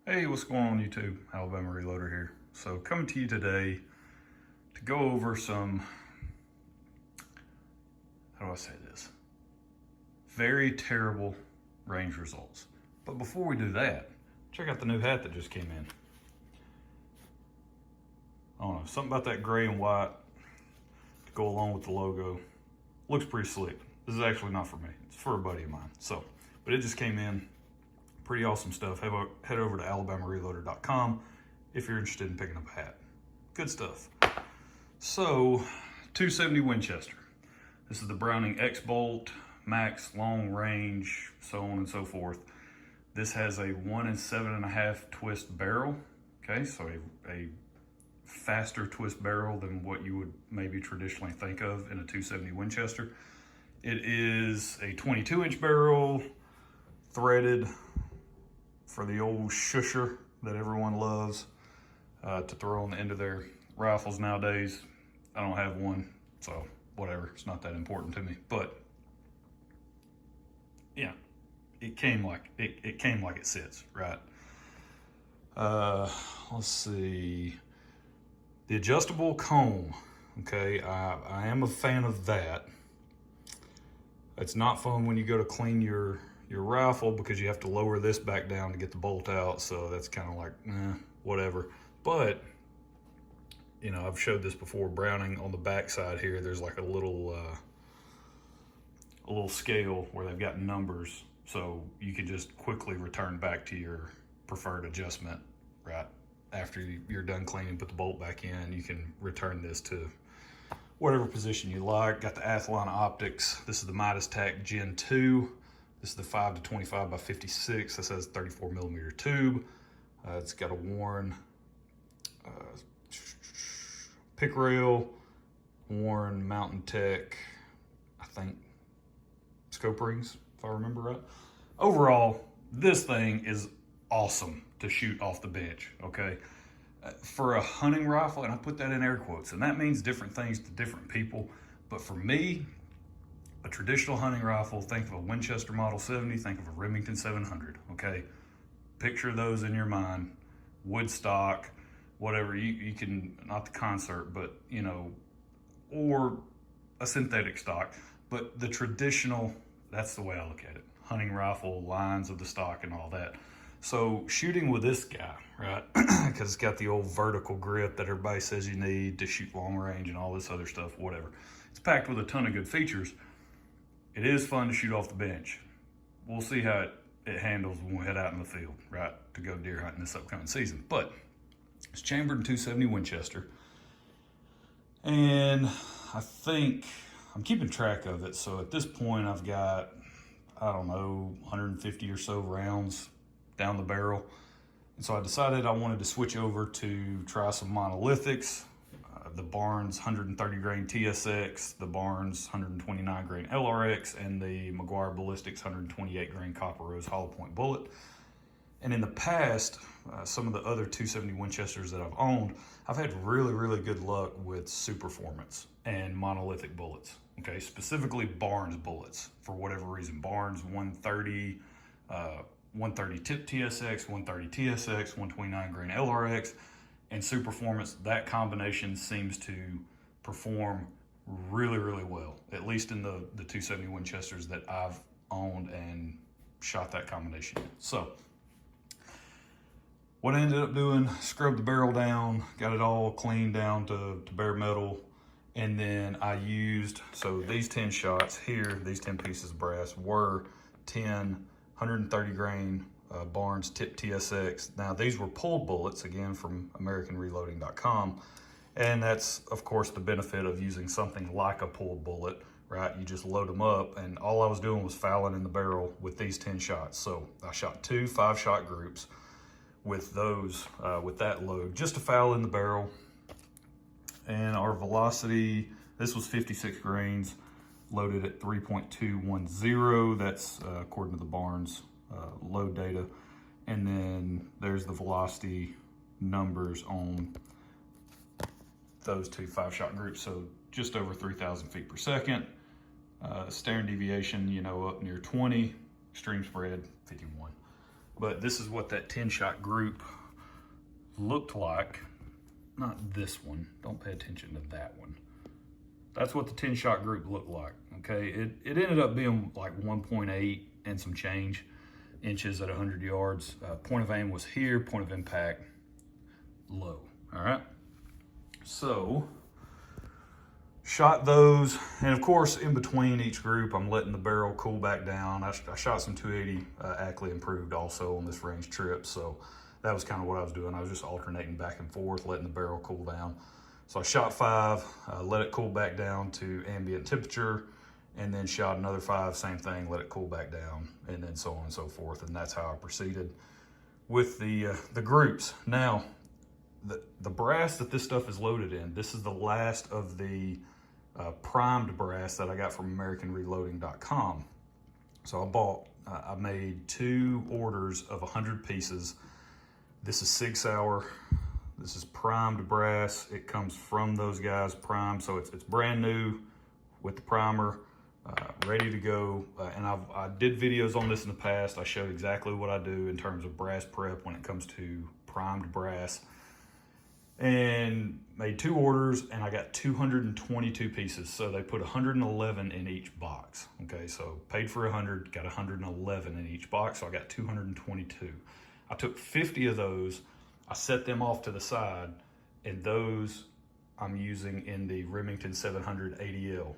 Hey, what's going on YouTube? Alabama Reloader here. So coming to you today to go over some, how do I say this? Very terrible range results. But before we do that, check out the new hat that just came in. I don't know, something about that gray and white to go along with the logo. Looks pretty slick. This is actually not for me, it's for a buddy of mine. But it just came in. Pretty awesome stuff. Head over to alabamareloader.com if you're interested in picking up a hat. Good stuff. So, 270 Winchester. This is the Browning X-Bolt, Max, long range, so on and so forth. This has a 1 7.5 twist barrel. Okay, so a faster twist barrel than what you would maybe traditionally think of in a 270 Winchester. It is a 22-inch barrel, threaded, for the old shusher that everyone loves to throw on the end of their rifles nowadays. I don't have one, so whatever, it's not that important to me. But yeah, it came like it sits, right? Let's see. The adjustable comb, okay, I am a fan of that. It's not fun when you go to clean your rifle because you have to lower this back down to get the bolt out, so that's kind of like whatever. But you know, I've showed this before. Browning, on the back side here, there's like a little scale where they've got numbers, so you can just quickly return back to your preferred adjustment right after you're done cleaning. Put the bolt back in, you can return this to whatever position you like. Got the Athlon optics. This is the Midas Tac Gen 2. This is the 5 to 25 by 56. This has a 34 millimeter tube. It's got a Warren pick rail, Warren Mountain Tech, I think, scope rings, if I remember right. Overall, this thing is awesome to shoot off the bench, okay? For a hunting rifle, and I put that in air quotes, and that means different things to different people, but for me, a traditional hunting rifle, think of a Winchester Model 70, think of a Remington 700, okay? Picture those in your mind, wood stock, whatever, you can, not the concert, but you know, or a synthetic stock, but the traditional, that's the way I look at it. Hunting rifle, lines of the stock and all that. So shooting with this guy, right? Because it's got the old vertical grip that everybody says you need to shoot long range and all this other stuff, whatever. It's packed with a ton of good features. It is fun to shoot off the bench. We'll see how it handles when we head out in the field, right, to go deer hunting this upcoming season. But it's chambered in 270 Winchester. And I think I'm keeping track of it. So at this point, I've got, I don't know, 150 or so rounds down the barrel. And so I decided I wanted to switch over to try some monolithics. The Barnes 130 grain TSX, the Barnes 129 grain LRX, and the McGuire Ballistics 128 grain Copper Rose hollow point bullet. And in the past, some of the other 270 Winchesters that I've owned, I've had really good luck with Superformance and monolithic bullets. Okay, specifically Barnes bullets for whatever reason. Barnes 130 tip TSX, 130 TSX, 129 grain LRX, and Superformance. That combination seems to perform really well, at least in the 270 Winchesters that I've owned and shot that combination in. So what I ended up doing, scrubbed the barrel down, got it all cleaned down to bare metal, and then I used, so these 10 shots here, these 10 pieces of brass were 10 130 grain Barnes tip TSX. Now these were pulled bullets, again from AmericanReloading.com, and that's of course the benefit of using something like a pulled bullet, right? You just load them up, and all I was doing was fouling in the barrel with these 10 shots. So I shot 2 5-shot groups with those, with that load, just to foul in the barrel. And our velocity, this was 56 grains, loaded at 3.210. That's according to the Barnes load data. And then there's the velocity numbers on those 2 5-shot groups. So just over 3,000 feet per second. Standard deviation, you know, up near 20. Extreme spread, 51. but this is what that 10-shot group looked like. Not this one, don't pay attention to that one. That's what the 10-shot group looked like, okay? It ended up being like 1.8 and some change inches at 100 yards. Point of aim was here, point of impact, low, all right? So, shot those, and of course, in between each group, I'm letting the barrel cool back down. I shot some 280 Ackley Improved also on this range trip, so that was kind of what I was doing. I was just alternating back and forth, letting the barrel cool down. So I shot 5, let it cool back down to ambient temperature, and then shot another 5, same thing, let it cool back down, and then so on and so forth. And that's how I proceeded with the groups. Now, the brass that this stuff is loaded in, this is the last of the primed brass that I got from AmericanReloading.com. So I made 2 orders of 100 pieces. This is Sig Sauer. This is primed brass. It comes from those guys, primed, so it's brand new with the primer, ready to go. And I did videos on this in the past. I showed exactly what I do in terms of brass prep when it comes to primed brass. And made 2 orders, and I got 222 pieces. So they put 111 in each box. Okay, so paid for 100, got 111 in each box, so I got 222. I took 50 of those, I set them off to the side, and those I'm using in the Remington 700 ADL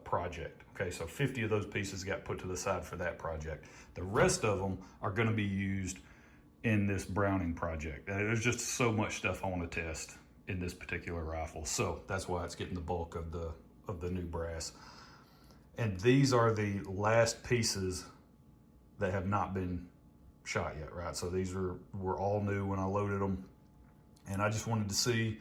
project. Okay, so 50 of those pieces got put to the side for that project. The rest of them are gonna be used in this Browning project. There's just so much stuff I want to test in this particular rifle, so that's why it's getting the bulk of the new brass. And these are the last pieces that have not been shot yet, right? So these were all new when I loaded them, and I just wanted to see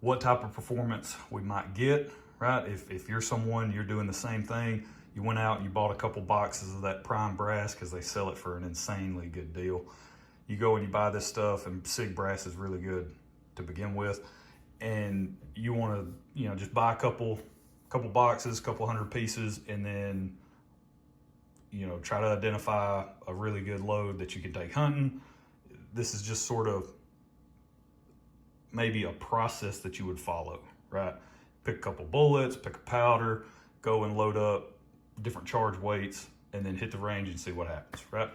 what type of performance we might get, right? If you're someone, you're doing the same thing, you went out and you bought a couple boxes of that prime brass because they sell it for an insanely good deal. You go and you buy this stuff, and Sig brass is really good to begin with, and you want to, you know, just buy a couple boxes, couple 100 pieces, and then, you know, try to identify a really good load that you can take hunting. This is just sort of maybe a process that you would follow, right? Pick a couple bullets, pick a powder, go and load up different charge weights, and then hit the range and see what happens, right?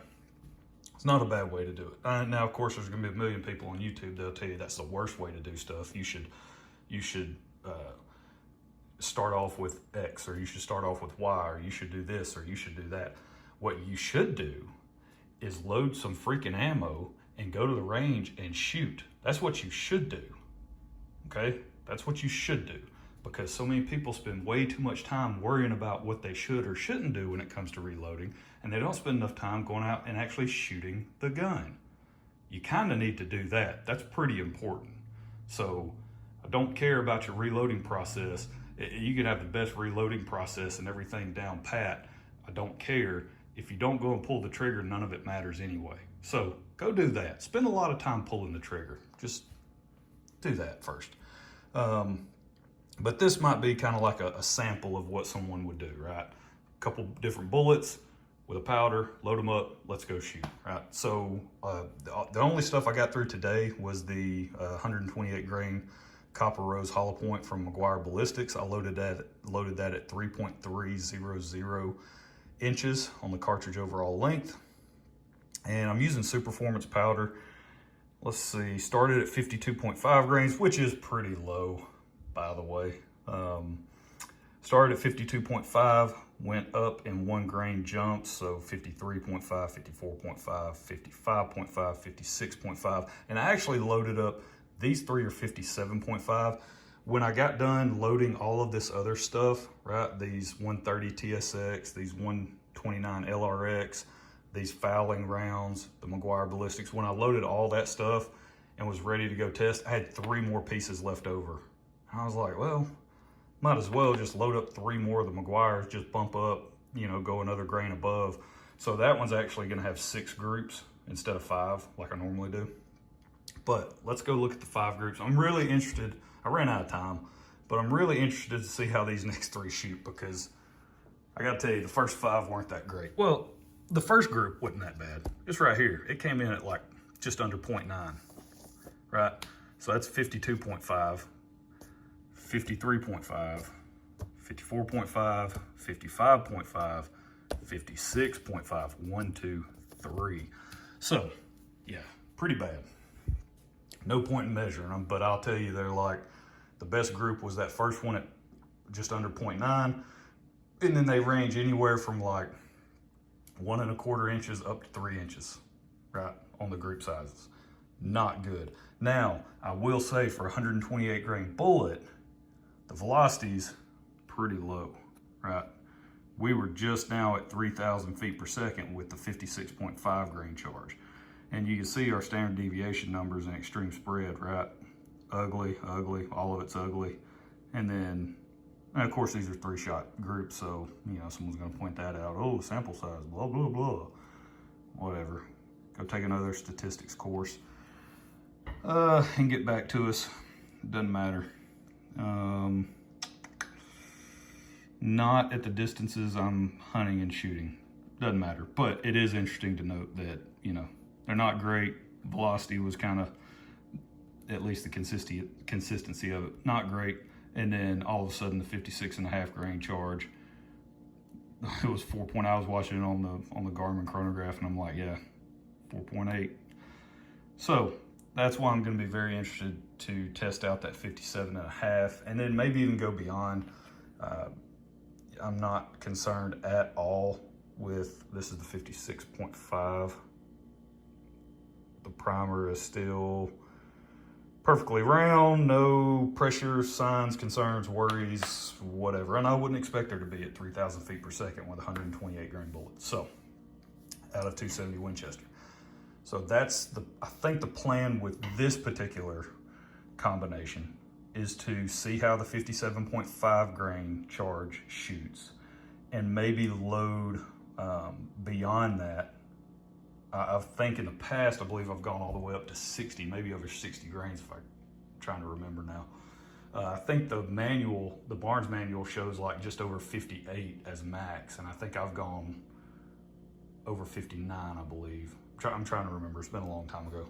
It's not a bad way to do it. Now, of course, there's gonna be a million people on YouTube that'll tell you that's the worst way to do stuff. You should start off with X, or you should start off with Y, or you should do this, or you should do that. What you should do is load some freaking ammo and go to the range and shoot. That's what you should do, okay? That's what you should do, because so many people spend way too much time worrying about what they should or shouldn't do when it comes to reloading, and they don't spend enough time going out and actually shooting the gun. You kind of need to do that. That's pretty important. So I don't care about your reloading process. You can have the best reloading process and everything down pat. I don't care. If you don't go and pull the trigger, none of it matters anyway. So go do that. Spend a lot of time pulling the trigger. Just do that first. But this might be kind of like a sample of what someone would do, right? A couple different bullets with a powder, load them up, let's go shoot, right? So the only stuff I got through today was the 128 grain Copper Rose hollow point from McGuire Ballistics. I loaded that at 3.300 inches on the cartridge overall length. And I'm using Superformance powder. Let's see, started at 52.5 grains, which is pretty low, by the way. Started at 52.5, went up in 1 grain jumps, so 53.5, 54.5, 55.5, 56.5, and I actually loaded up, these 3 are 57.5. When I got done loading all of this other stuff, right, these 130 TSX, these 129 LRX, these fouling rounds, the McGuire Ballistics, when I loaded all that stuff and was ready to go test, I had 3 more pieces left over. I was like, well, might as well just load up 3 more of the McGuires, just bump up, you know, go another grain above. So that one's actually gonna have 6 groups instead of 5 like I normally do. But let's go look at the 5 groups. I'm really interested, I ran out of time, but I'm really interested to see how these next 3 shoot, because I gotta tell you, the first 5 weren't that great. Well, the first group wasn't that bad. It's right here. It came in at like just under 0.9, right? So that's 52.5, 53.5, 54.5, 55.5, 56.5, 1, 2, 3. So yeah, pretty bad. No point in measuring them, but I'll tell you, they're like, the best group was that first one at just under 0.9. And then they range anywhere from like 1 1/4 inches up to 3 inches, right, on the group sizes. Not good. Now, I will say for a 128 grain bullet, the velocity's pretty low, right? We were just now at 3,000 feet per second with the 56.5 grain charge. And you can see our standard deviation numbers and extreme spread, right? Ugly, ugly, all of it's ugly. And then, and of course, these are 3-shot groups, so, you know, someone's gonna point that out. Oh, sample size, blah, blah, blah. Whatever. Go take another statistics course and get back to us. It doesn't matter. Not at the distances I'm hunting and shooting. Doesn't matter, but it is interesting to note that, you know, they're not great. Velocity was kind of, at least the consistency of it, not great. And then all of a sudden the 56.5 grain charge, it was 4 point. I was watching it on the Garmin chronograph, and I'm like, yeah, 4.8. So that's why I'm going to be very interested to test out that 57.5, and then maybe even go beyond. I'm not concerned at all with, this is the 56.5. The primer is still perfectly round, no pressure, signs, concerns, worries, whatever. And I wouldn't expect her to be at 3,000 feet per second with 128 grain bullets. So, out of 270 Winchester. So that's I think the plan with this particular combination is to see how the 57.5 grain charge shoots and maybe load beyond that. I think in the past, I believe I've gone all the way up to 60, maybe over 60 grains if I'm trying to remember now. I think the Barnes manual shows like just over 58 as max, and I think I've gone over 59, I believe. I'm trying to remember, it's been a long time ago.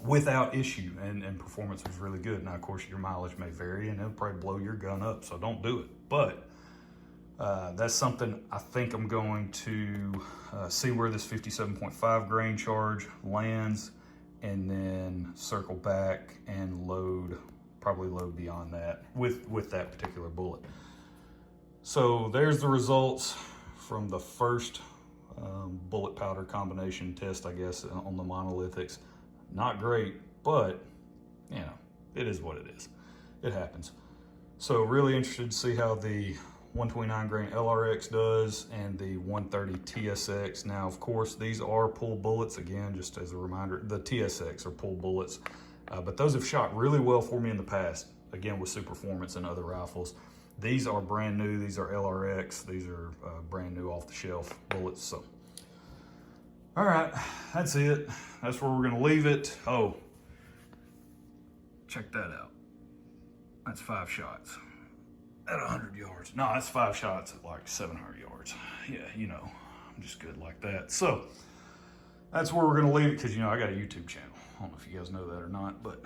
Without issue, and performance was really good. Now, of course, your mileage may vary, and it'll probably blow your gun up, so don't do it. But that's something I think I'm going to see where this 57.5 grain charge lands, and then circle back and probably load beyond that with that particular bullet. So there's the results from the first bullet powder combination test, I guess, on the monolithics. Not great, but, you know, it is what it is. It happens. So really interested to see how the 129 grain LRX does and the 130 TSX. Now, of course, these are pull bullets. Again, just as a reminder, the TSX are pull bullets, but those have shot really well for me in the past, again, with Superformance and other rifles. These are brand new. These are LRX. These are brand new off the shelf bullets. So, all right, that's it. That's where we're gonna leave it. Oh, check that out. That's 5 shots at 100 yards. No, that's 5 shots at like 700 yards. Yeah, you know, I'm just good like that. So that's where we're gonna leave it, because, you know, I got a YouTube channel. I don't know if you guys know that or not, but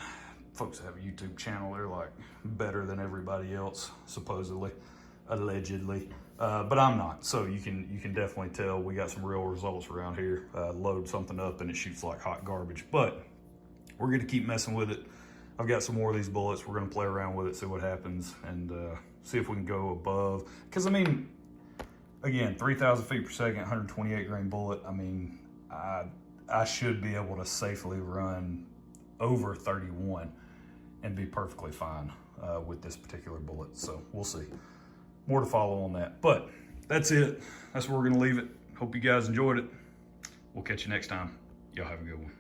folks that have a YouTube channel, they're like better than everybody else, supposedly, allegedly. But I'm not, so you can definitely tell we got some real results around here. Load something up and it shoots like hot garbage, but we're gonna keep messing with it. I've got some more of these bullets. We're gonna play around with it, see what happens, and see if we can go above. Because, I mean, again, 3,000 feet per second, 128 grain bullet. I mean, I should be able to safely run over 31 and be perfectly fine with this particular bullet. So we'll see. More to follow on that. But that's it. That's where we're going to leave it. Hope you guys enjoyed it. We'll catch you next time. Y'all have a good one.